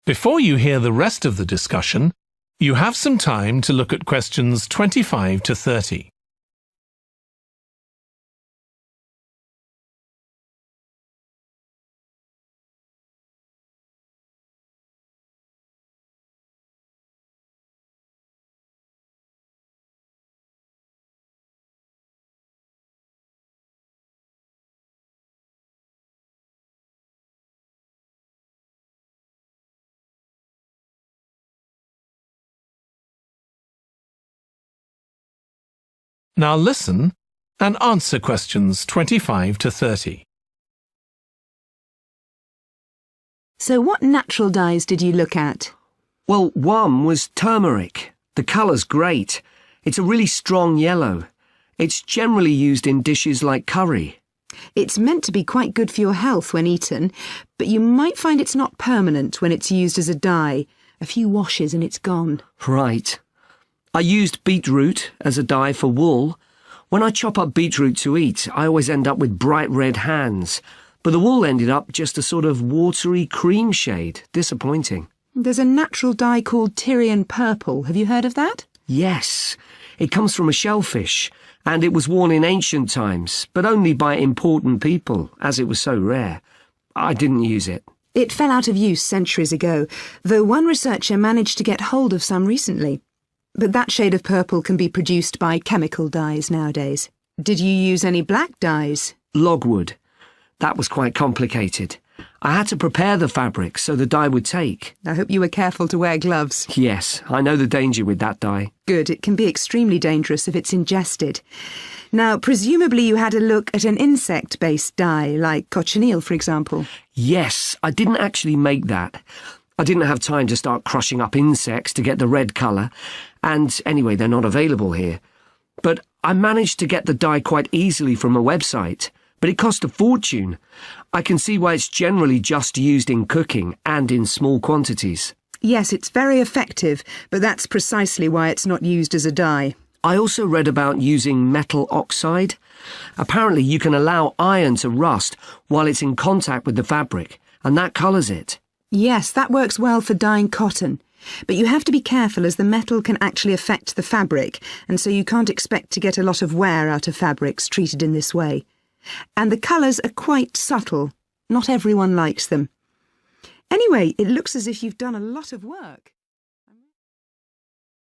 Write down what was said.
Before you hear the rest of the discussion, you have some time to look at questions 25 to 30. Now listen and answer questions 25 to 30. So what natural dyes did you look at? Well, one was turmeric. The colour's great. It's a really strong yellow. It's generally used in dishes like curry. It's meant to be quite good for your health when eaten, but you might find it's not permanent when it's used as a dye. A few washes and it's gone. Right. I used beetroot as a dye for wool. When I chop up beetroot to eat, I always end up with bright red hands. But the wool ended up just a sort of watery cream shade. Disappointing. There's a natural dye called Tyrian purple. Have you heard of that? Yes. It comes from a shellfish, and it was worn in ancient times, but only by important people, as it was so rare. I didn't use it. It fell out of use centuries ago, though one researcher managed to get hold of some recently. But that shade of purple can be produced by chemical dyes nowadays. Did you use any black dyes? Logwood. That was quite complicated. I had to prepare the fabric so the dye would take. I hope you were careful to wear gloves. Yes, I know the danger with that dye. Good, it can be extremely dangerous if it's ingested. Now, presumably you had a look at an insect-based dye, like cochineal, for example. Yes, I didn't actually make that. I didn't have time to start crushing up insects to get the red colour, and anyway, they're not available here. But I managed to get the dye quite easily from a website, but it cost a fortune. I can see why it's generally just used in cooking and in small quantities. Yes, it's very effective, but that's precisely why it's not used as a dye. I also read about using metal oxide. Apparently you can allow iron to rust while it's in contact with the fabric, and that colours it. Yes, that works well for dyeing cotton. But you have to be careful as the metal can actually affect the fabric, and so you can't expect to get a lot of wear out of fabrics treated in this way. And the colours are quite subtle. Not everyone likes them. Anyway, it looks as if you've done a lot of work.